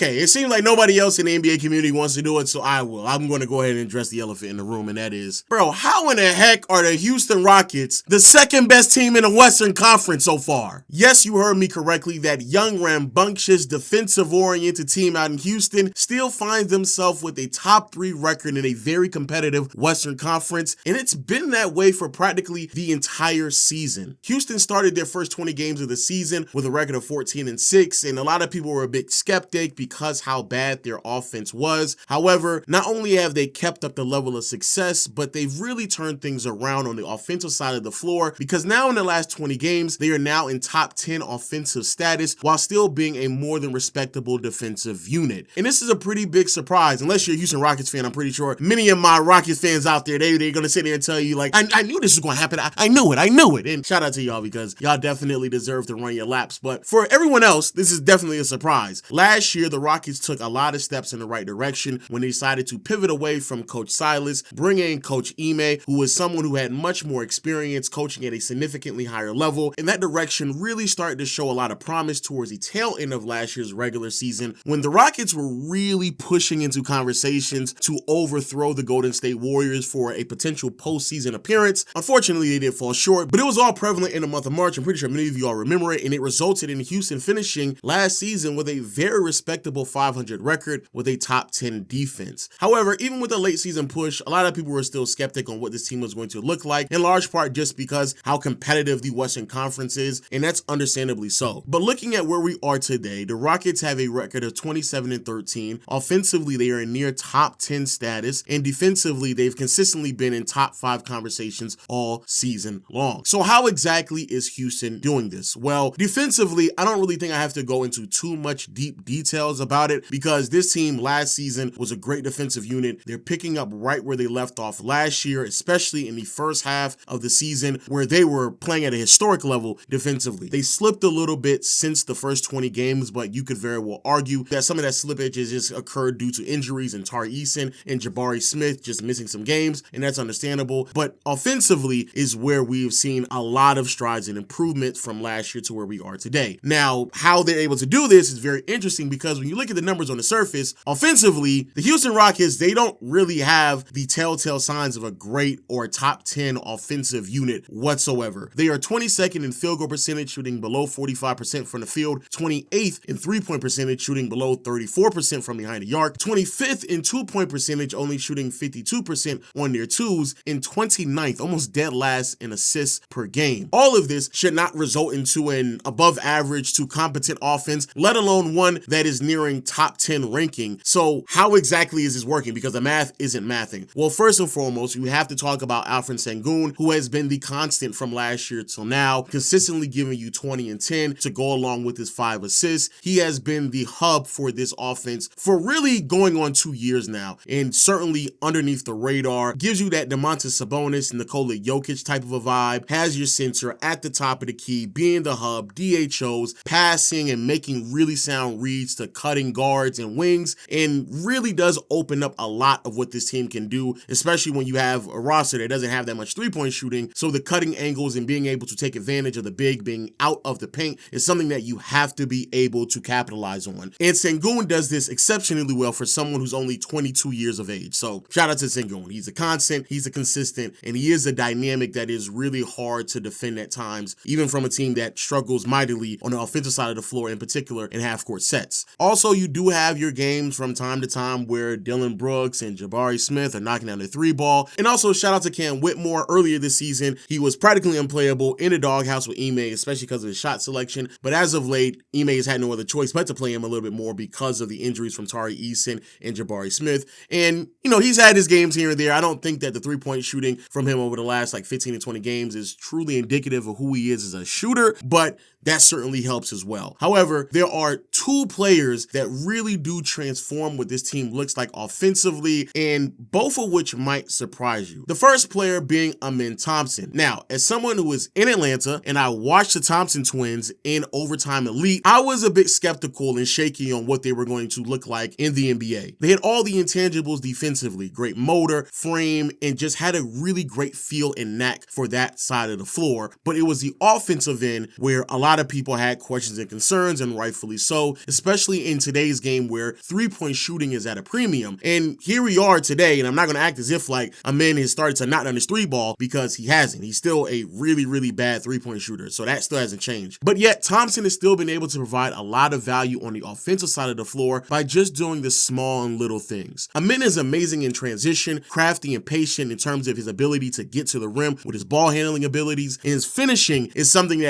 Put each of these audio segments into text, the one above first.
Okay, it seems like nobody else in the NBA community wants to do it, so I will. I'm going to go ahead and address the elephant in the room, and that is, bro, how in the heck are the Houston Rockets the second best team in the Western Conference so far? Yes, you heard me correctly. That young, rambunctious, defensive-oriented team out in Houston still finds themselves with a top 3 record in a very competitive Western Conference, and it's been that way for practically the entire season. Houston started their first 20 games of the season with a record of 14-6, and a lot of people were a bit skeptic because how bad their offense was. However, not only have they kept up the level of success, but they've really turned things around on the offensive side of the floor, because now in the last 20 games, they are now in top 10 offensive status while still being a more than respectable defensive unit. And this is a pretty big surprise. Unless you're a Houston Rockets fan, I'm pretty sure many of my Rockets fans out there, they're going to sit there and tell you, like, I knew this was going to happen. I knew it. And shout out to y'all, because y'all definitely deserve to run your laps. But for everyone else, this is definitely a surprise. Last year, the Rockets took a lot of steps in the right direction when they decided to pivot away from Coach Silas, bring in Coach Ime, who was someone who had much more experience coaching at a significantly higher level. And that direction really started to show a lot of promise towards the tail end of last year's regular season, when the Rockets were really pushing into conversations to overthrow the Golden State Warriors for a potential postseason appearance. Unfortunately, they did fall short, but it was all prevalent in the month of March. I'm pretty sure many of you all remember it, and it resulted in Houston finishing last season with a very respectable 500 record with a top 10 defense. However, even with the late season push, a lot of people were still skeptic on what this team was going to look like, in large part just because how competitive the Western Conference is, and that's understandably so. But looking at where we are today, the Rockets have a record of 27-13. Offensively, they are in near top 10 status, and defensively, they've consistently been in top 5 conversations all season long. So how exactly is Houston doing this? Well, defensively, I don't really think I have to go into too much deep details about it, because this team last season was a great defensive unit. They're picking up right where they left off last year, especially in the first half of the season where they were playing at a historic level defensively. They slipped a little bit since the first 20 games, but you could very well argue that some of that slippage has just occurred due to injuries and Tari Eason and Jabari Smith just missing some games, and that's understandable. But offensively is where we've seen a lot of strides and improvement from last year to where we are today. Now, how they're able to do this is very interesting, because when you look at the numbers on the surface, offensively, the Houston Rockets, they don't really have the telltale signs of a great or top 10 offensive unit whatsoever. They are 22nd in field goal percentage, shooting below 45% from the field, 28th in three-point percentage, shooting below 34% from behind the arc, 25th in two-point percentage, only shooting 52% on their twos, and 29th, almost dead last in assists per game. All of this should not result into an above average to competent offense, let alone one that is nearing top 10 ranking. So how exactly is this working? Because the math isn't mathing. Well, first and foremost, you have to talk about Alfred Sengun, who has been the constant from last year till now, consistently giving you 20 and 10 to go along with his 5 assists. He has been the hub for this offense for really going on 2 years now, and certainly underneath the radar, gives you that Domantas Sabonis, Nikola Jokic type of a vibe, has your center at the top of the key, being the hub, DHOs, passing and making really sound reads to cutting guards and wings, and really does open up a lot of what this team can do, especially when you have a roster that doesn't have that much three-point shooting. So the cutting angles and being able to take advantage of the big being out of the paint is something that you have to be able to capitalize on. And Sengun does this exceptionally well for someone who's only 22 years of age. So shout out to Sengun. He's a constant, he's a consistent, and he is a dynamic that is really hard to defend at times, even from a team that struggles mightily on the offensive side of the floor, in particular in half-court sets. Also, you do have your games from time to time where Dylan Brooks and Jabari Smith are knocking down the three ball. And also shout out to Cam Whitmore. Earlier this season, he was practically unplayable in the doghouse with Ime, especially because of his shot selection. But as of late, Ime has had no other choice but to play him a little bit more because of the injuries from Tari Eason and Jabari Smith. And, you know, he's had his games here and there. I don't think that the three-point shooting from him over the last 15 to 20 games is truly indicative of who he is as a shooter, but that certainly helps as well. However, there are two players that really do transform what this team looks like offensively, and both of which might surprise you. The first player being Amin Thompson. Now, as someone who is in Atlanta and I watched the Thompson twins in Overtime Elite, I was a bit skeptical and shaky on what they were going to look like in the NBA. They had all the intangibles defensively, great motor, frame, and just had a really great feel and knack for that side of the floor. But it was the offensive end where a lot lot of people had questions and concerns, and rightfully so, especially in today's game where three-point shooting is at a premium. And here we are today, and I'm not going to act as if like Amin has started to knock down his three ball, because he hasn't. He's still a really, really bad three-point shooter, so that still hasn't changed. But yet, Thompson has still been able to provide a lot of value on the offensive side of the floor by just doing the small and little things. Amin is amazing in transition, crafty and patient in terms of his ability to get to the rim with his ball handling abilities, and his finishing is something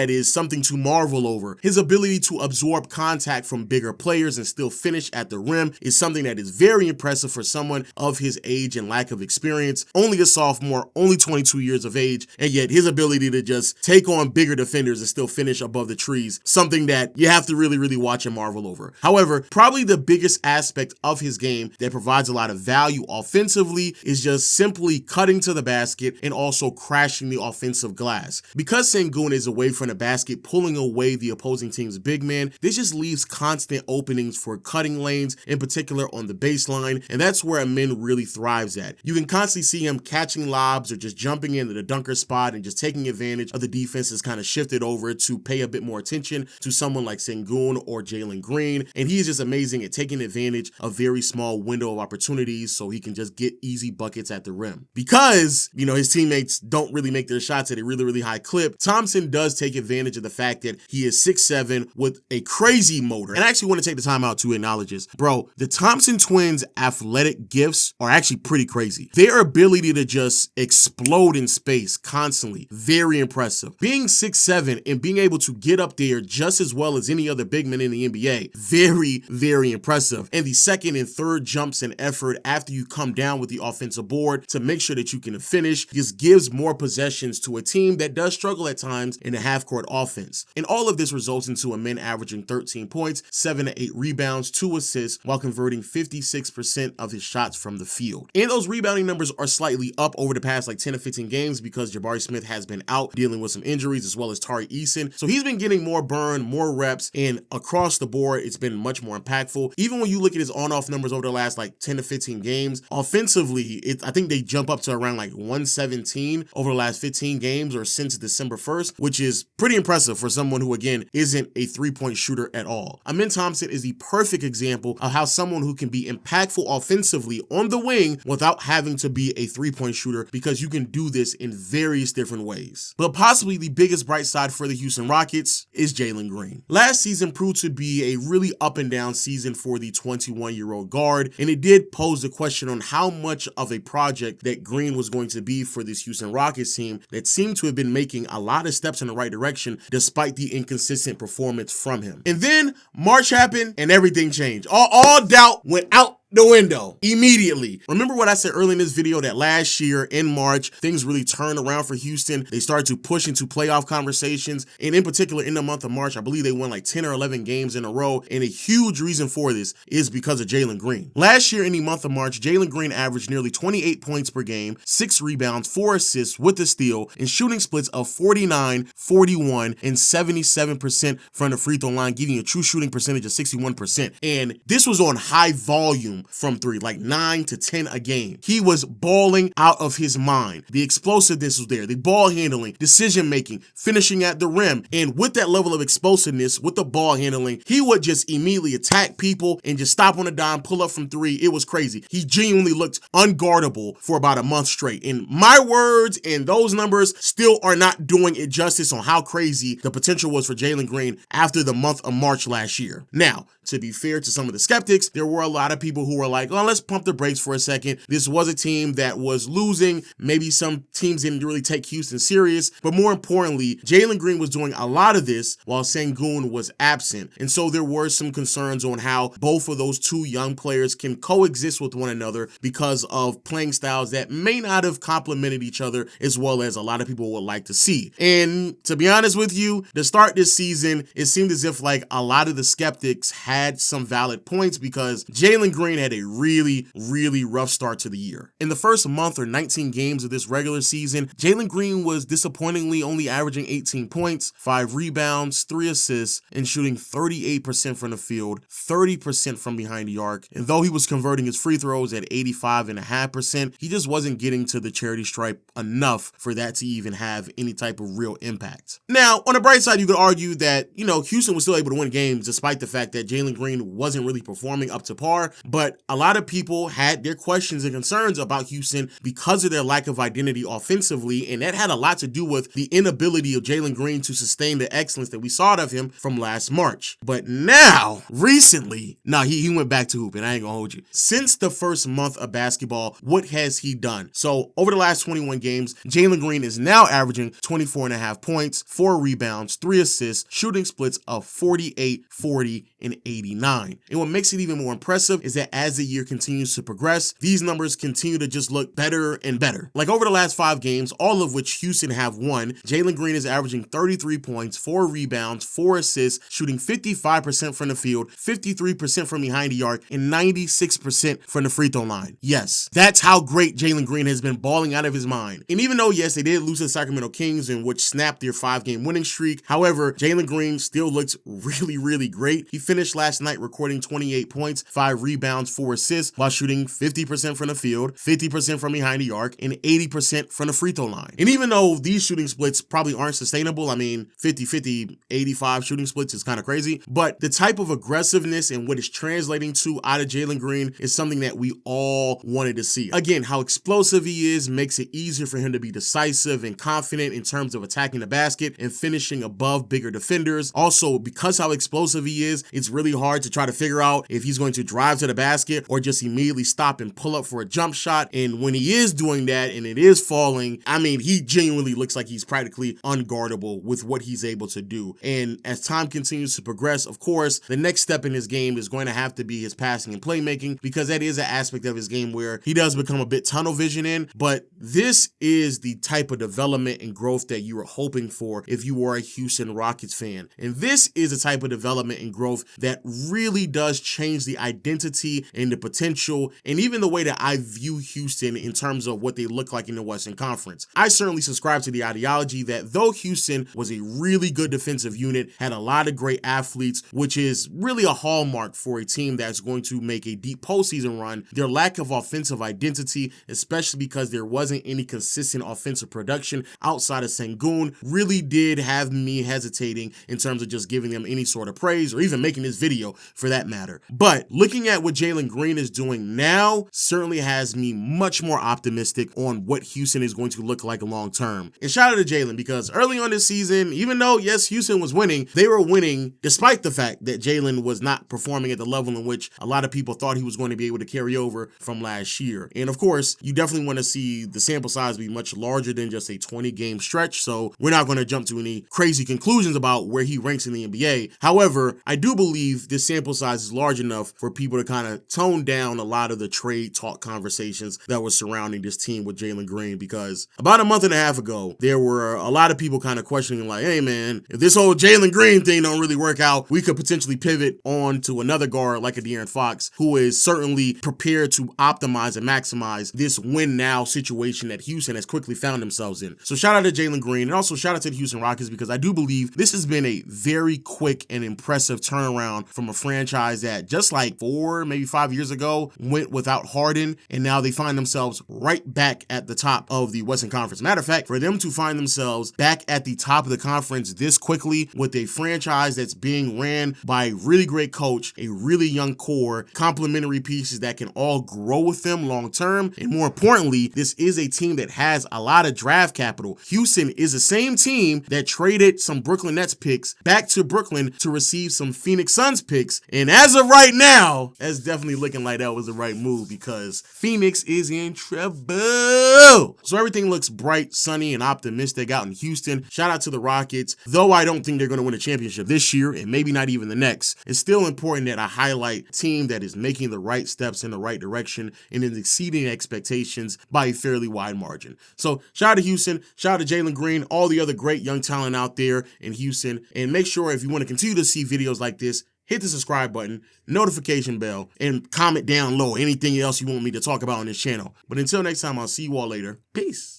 to marvel over. His ability to absorb contact from bigger players and still finish at the rim is something that is very impressive for someone of his age and lack of experience. Only a sophomore, only 22 years of age, and yet his ability to just take on bigger defenders and still finish above the trees, something that you have to really, really watch and marvel over. However, probably the biggest aspect of his game that provides a lot of value offensively is just simply cutting to the basket and also crashing the offensive glass. Because Sengun is away from the basket, pulling away the opposing team's big man, this just leaves constant openings for cutting lanes, in particular on the baseline, and that's where Amin really thrives at. You can constantly see him catching lobs or just jumping into the dunker spot and just taking advantage of the defense that's kind of shifted over to pay a bit more attention to someone like Sengun or Jalen Green, and he is just amazing at taking advantage of very small window of opportunities so he can just get easy buckets at the rim. Because, his teammates don't really make their shots at a really, really high clip, Thompson does take advantage of the fact that he is 6'7" with a crazy motor. And I actually want to take the time out to acknowledge this. Bro, the Thompson twins' athletic gifts are actually pretty crazy. Their ability to just explode in space constantly, very impressive. Being 6'7" and being able to get up there just as well as any other big man in the NBA, very, very impressive. And the second and third jumps and effort after you come down with the offensive board to make sure that you can finish just gives more possessions to a team that does struggle at times in the half-court offense. And all of this results into Amin averaging 13 points, 7 to 8 rebounds, 2 assists, while converting 56% of his shots from the field. And those rebounding numbers are slightly up over the past 10 to 15 games because Jabari Smith has been out dealing with some injuries, as well as Tari Eason. So he's been getting more burn, more reps, and across the board, it's been much more impactful. Even when you look at his on-off numbers over the last 10 to 15 games, offensively, I think they jump up to around 117 over the last 15 games or since December 1st, which is pretty impressive for someone who, again, isn't a three-point shooter at all. Amin Thompson is the perfect example of how someone who can be impactful offensively on the wing without having to be a three-point shooter, because you can do this in various different ways. But possibly the biggest bright side for the Houston Rockets is Jalen Green. Last season proved to be a really up and down season for the 21-year-old guard, and it did pose the question on how much of a project that Green was going to be for this Houston Rockets team that seemed to have been making a lot of steps in the right direction despite the inconsistent performance from him. And then March happened and everything changed. All doubt went out the window immediately. Remember what I said earlier in this video, that last year in March, things really turned around for Houston. They started to push into playoff conversations. And in particular, in the month of March, I believe they won 10 or 11 games in a row. And a huge reason for this is because of Jalen Green. Last year in the month of March, Jalen Green averaged nearly 28 points per game, 6 rebounds, 4 assists with a steal, and shooting splits of 49, 41, and 77% from the free throw line, giving a true shooting percentage of 61%. And this was on high volume from three, 9 to 10 a game. He was balling out of his mind. The explosiveness was there, the ball handling, decision making, finishing at the rim. And with that level of explosiveness, with the ball handling, he would just immediately attack people and just stop on a dime, pull up from three. It was crazy. He genuinely looked unguardable for about a month straight. And my words and those numbers still are not doing it justice on how crazy the potential was for Jalen Green after the month of March last year. Now, to be fair to some of the skeptics, there were a lot of people who were like, oh, let's pump the brakes for a second. This was a team that was losing. Maybe some teams didn't really take Houston serious. But more importantly, Jalen Green was doing a lot of this while Sengun was absent. And so there were some concerns on how both of those two young players can coexist with one another because of playing styles that may not have complemented each other as well as a lot of people would like to see. And to be honest with you, to start this season, it seemed as if a lot of the skeptics had some valid points because Jalen Green had a really, really rough start to the year. In the first month or 19 games of this regular season, Jalen Green was disappointingly only averaging 18 points, 5 rebounds, 3 assists, and shooting 38% from the field, 30% from behind the arc. And though he was converting his free throws at 85.5%, he just wasn't getting to the charity stripe enough for that to even have any type of real impact. Now, on the bright side, you could argue that, Houston was still able to win games despite the fact that Jalen Green wasn't really performing up to par, but a lot of people had their questions and concerns about Houston because of their lack of identity offensively, and that had a lot to do with the inability of Jalen Green to sustain the excellence that we saw out of him from last March. But now, recently, he went back to hooping, I ain't gonna hold you. Since the first month of basketball, what has he done? So, over the last 21 games, Jalen Green is now averaging 24.5 points, 4 rebounds, 3 assists, shooting splits of 48, 40, and 89. And what makes it even more impressive is that as the year continues to progress, these numbers continue to just look better and better. Like over the last 5 games, all of which Houston have won, Jalen Green is averaging 33 points, 4 rebounds, 4 assists, shooting 55% from the field, 53% from behind the arc, and 96% from the free throw line. Yes, that's how great Jalen Green has been balling out of his mind. And even though, yes, they did lose to the Sacramento Kings, in which snapped their 5-game winning streak, however, Jalen Green still looks really, really great. He finished last night recording 28 points, 5 rebounds, 4 assists, while shooting 50% from the field, 50% from behind the arc, and 80% from the free throw line. And even though these shooting splits probably aren't sustainable, 50-50, 85 shooting splits is kind of crazy, but the type of aggressiveness and what it's translating to out of Jalen Green is something that we all wanted to see. Again, how explosive he is makes it easier for him to be decisive and confident in terms of attacking the basket and finishing above bigger defenders. Also, because how explosive he is, it's really hard to try to figure out if he's going to drive to the basket or just immediately stop and pull up for a jump shot. And when he is doing that and it is falling, he genuinely looks like he's practically unguardable with what he's able to do. And as time continues to progress, of course, the next step in his game is going to have to be his passing and playmaking, because that is an aspect of his game where he does become a bit tunnel vision in. But this is the type of development and growth that you were hoping for if you were a Houston Rockets fan. And this is the type of development and growth that really does change the identity and the potential and even the way that I view Houston in terms of what they look like in the Western Conference. I certainly subscribe to the ideology that though Houston was a really good defensive unit, had a lot of great athletes, which is really a hallmark for a team that's going to make a deep postseason run, their lack of offensive identity, especially because there wasn't any consistent offensive production outside of Sengun, really did have me hesitating in terms of just giving them any sort of praise or even making this video for that matter. But looking at what Jalen Green is doing now certainly has me much more optimistic on what Houston is going to look like long term. And shout out to Jalen, because early on this season, even though yes, Houston was winning, they were winning despite the fact that Jalen was not performing at the level in which a lot of people thought he was going to be able to carry over from last year. And of course, you definitely want to see the sample size be much larger than just a 20-game stretch, so we're not going to jump to any crazy conclusions about where he ranks in the NBA. However, I do believe this sample size is large enough for people to kind of tone down a lot of the trade talk conversations that were surrounding this team with Jalen Green, because about a month and a half ago, there were a lot of people kind of questioning like, hey man, if this whole Jalen Green thing don't really work out, we could potentially pivot on to another guard like a De'Aaron Fox, who is certainly prepared to optimize and maximize this win now situation that Houston has quickly found themselves in. So shout out to Jalen Green, and also shout out to the Houston Rockets, because I do believe this has been a very quick and impressive turnaround from a franchise that just like 4, maybe 5 years ago went without Harden, and now they find themselves right back at the top of the Western Conference. Matter of fact, for them to find themselves back at the top of the conference this quickly with a franchise that's being ran by a really great coach, a really young core, complementary pieces that can all grow with them long term, and more importantly, this is a team that has a lot of draft capital. Houston is the same team that traded some Brooklyn Nets picks back to Brooklyn to receive some Phoenix Suns picks, and as of right now, that's definitely looking like that was the right move, because Phoenix is in trouble. So everything looks bright, sunny, and optimistic out in Houston. Shout out to the Rockets. Though I don't think they're going to win a championship this year, and maybe not even the next, it's still important that I highlight a team that is making the right steps in the right direction and is exceeding expectations by a fairly wide margin. So shout out to Houston, shout out to Jalen Green, all the other great young talent out there in Houston, and make sure if you want to continue to see videos like this, hit the subscribe button, notification bell, and comment down low anything else you want me to talk about on this channel. But until next time, I'll see you all later. Peace.